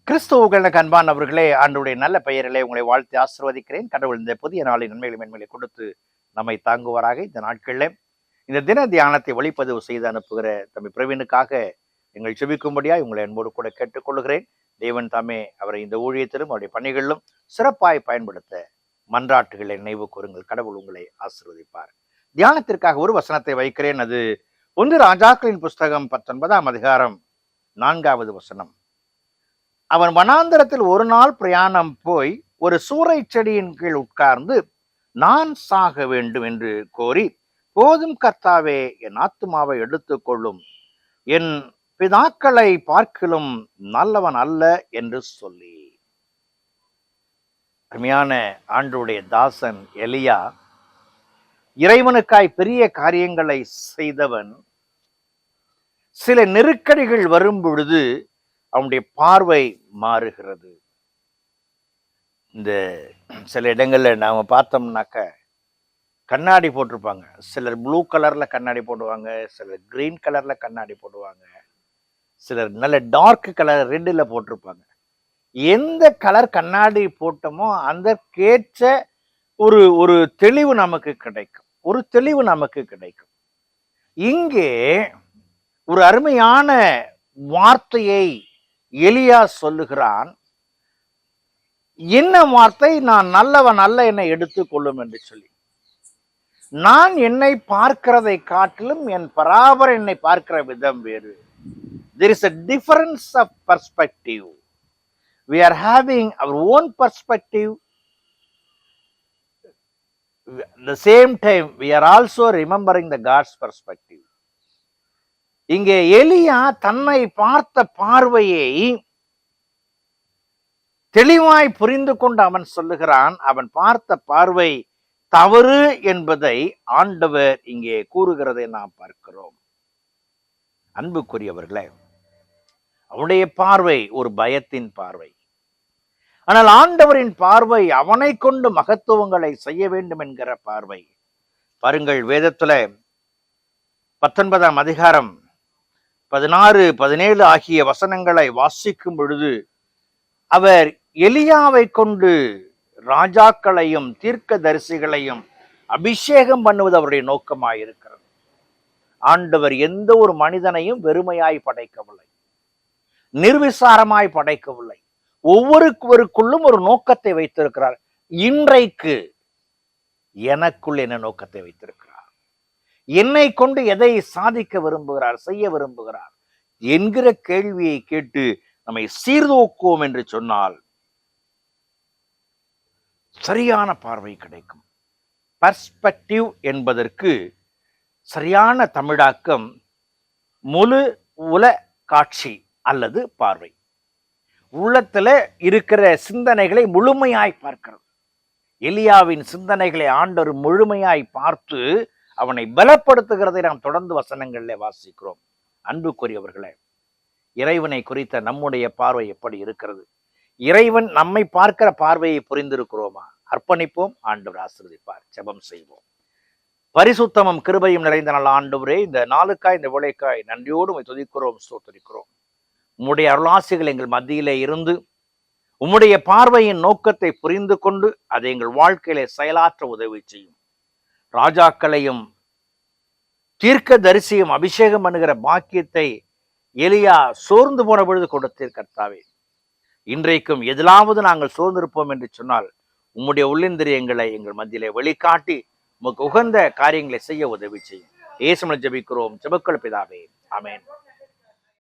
கிறிஸ்துவுகள் அன்பானவர்களே, ஆண்டவருடைய நல்ல பெயரிலே உங்களை வாழ்த்து ஆசீர்வதிக்கிறேன். கடவுள் இந்த புதிய நாளின் நன்மைகளை மேன்மைகளை கொடுத்து நம்மை தாங்குவாராக. இந்த நாட்களில் இந்த தின தியானத்தை ஒளிப்பதிவு செய்து அனுப்புகிற தம்பி பிரவீனுக்காக எங்கள் செபிக்கும்படியாய் உங்களை அன்போடு கூட கேட்டுக்கொள்கிறேன். தேவன் தாமே அவரை இந்த ஊழியத்திலும் அவருடைய பணிகளிலும் சிறப்பாய் பயன்படுத்த மன்றாட்டுகளை நினைவு கூறுங்கள். கடவுள் உங்களை ஆசீர்வதிப்பார். தியானத்திற்காக ஒரு வசனத்தை வைக்கிறேன். அது 1 ராஜாக்களின் புஸ்தகம் 19ஆம் அதிகாரம் 4வது வசனம். அவன் வனாந்தரத்தில் ஒரு நாள் பிரயாணம் போய் ஒரு சூறை செடியின் கீழ் உட்கார்ந்து நான் சாக வேண்டும் என்று கோரி, போதும் கர்த்தாவே, என் ஆத்துமாவை எடுத்துக்கொள்ளும், என் பிதாக்களை பார்க்கிலும் நல்லவன் அல்ல என்று சொல்லி. அருமையான ஆண்டவருடைய தாசன் எலியா இறைவனுக்காய் பெரிய காரியங்களை செய்தவன். சில நெருக்கடிகள் வரும் பொழுது அவனுடைய பார்வை மாறுகிறது. இந்த சில இடங்கள்ல நாம பார்த்தோம்னாக்க கண்ணாடி போட்டிருப்பாங்க. சிலர் ப்ளூ கலர்ல கண்ணாடி போடுவாங்க, சிலர் கிரீன் கலர்ல கண்ணாடி போடுவாங்க, சிலர் நல்ல டார்க் கலர் ரெட்டில் போட்டிருப்பாங்க. எந்த கலர் கண்ணாடி போட்டோமோ அந்த கேட்ச ஒரு ஒரு தெளிவு நமக்கு கிடைக்கும், ஒரு தெளிவு நமக்கு கிடைக்கும். இங்கே ஒரு அருமையான வார்த்தையை எலியா சொல்லுகிறான். என்ன வார்த்தை? நான் நல்லவன் அல்ல, என்னை எடுத்துக்கொள்ளும் என்று சொல்லி. நான் என்னை பார்க்கிறதை காட்டிலும் என் பராபர் என்னை பார்க்கிற விதம் வேறு. There is a difference of perspective. We are having our own perspective. At the same time, we are also remembering the God's perspective. இங்கே எலியா தன்னை பார்த்த பார்வையை தெளிவாய் புரிந்து கொண்டு அவன் சொல்லுகிறான். அவன் பார்த்த பார்வை தவறு என்பதை ஆண்டவர் இங்கே கூறுகிறதை நாம் பார்க்கிறோம். அன்புக்குரியவர்களே, அவனுடைய பார்வை ஒரு பயத்தின் பார்வை. ஆனால் ஆண்டவரின் பார்வை அவனை கொண்டு மகத்துவங்களை செய்ய வேண்டும் என்கிற பார்வை. பாருங்கள், வேதத்துல 19ஆம் அதிகாரம் 16, 17 ஆகிய வசனங்களை வாசிக்கும் பொழுது அவர் எலியாவை கொண்டு ராஜாக்களையும் தீர்க்க தரிசிகளையும் அபிஷேகம் பண்ணுவது அவருடைய நோக்கமாயிருக்கிறது. ஆண்டவர் எந்த ஒரு மனிதனையும் வெறுமையாய் படைக்கவில்லை, நிர்விசாரமாய் படைக்கவில்லை. ஒவ்வொருவருக்குள்ளும் ஒரு நோக்கத்தை வைத்திருக்கிறார். இன்றைக்கு எனக்குள் என்ன நோக்கத்தை வைத்திருக்கிறார், என்னை கொண்டு எதை சாதிக்க விரும்புகிறார், செய்ய விரும்புகிறார் என்கிற கேள்வியை கேட்டு நம்மை சீர்தூக்குவோம் என்று சொன்னால் சரியான பார்வை கிடைக்கும். பர்ஸ்பெக்டிவ் என்பதற்கு சரியான தமிழாக்கம் முழு உல காட்சி அல்லது பார்வை. உள்ளத்துல இருக்கிற சிந்தனைகளை முழுமையாய் பார்க்கிறது. எலியாவின் சிந்தனைகளை ஆண்டவர் முழுமையாய் பார்த்து அவனை பலப்படுத்துகிறதை நாம் தொடர்ந்து வசனங்களிலே வாசிக்கிறோம். அன்புக்குரியவர்களே, இறைவனை குறித்த நம்முடைய பார்வை எப்படி இருக்கிறது? இறைவன் நம்மை பார்க்கிற பார்வையை புரிந்திருக்கிறோமா? அர்ப்பணிப்போம், ஆண்டவர் ஆசீர்வதிப்பார். ஜெபம் செய்வோம். பரிசுத்தமும் கிருபையும் நிறைந்த நல்ல ஆண்டவரே, இந்த நாளுக்காய் இந்த விளைக்காய் நன்றியோடு உம்மை துதிக்கிறோம், ஸ்தோத்திரிக்கிறோம். உம்முடைய அருளாசிகள் எங்கள் மத்தியிலே இருந்து உம்முடைய பார்வையின் நோக்கத்தை புரிந்து கொண்டு அதை எங்கள் வாழ்க்கையிலே செயலாற்ற உதவி செய்யும். ராஜாக்களையும் தீர்க்க தரிசியும் அபிஷேகம் பண்ணுகிற பாக்கியத்தை எலியா சோர்ந்து போன பொழுது கொடுத்தீர் கர்த்தாவே. இன்றைக்கும் எதிலாவது நாங்கள் சோர்ந்திருப்போம் என்று சொன்னால் உம்முடைய உள்ளிந்திரியங்களை எங்கள் மத்தியிலே வெளிக்காட்டி உமக்கு உகந்த காரியங்களை செய்ய உதவி செய்யும். இயேசுவில் ஜெபிக்கிறோம், ஜெபங்கள் பிதாவே, ஆமென்.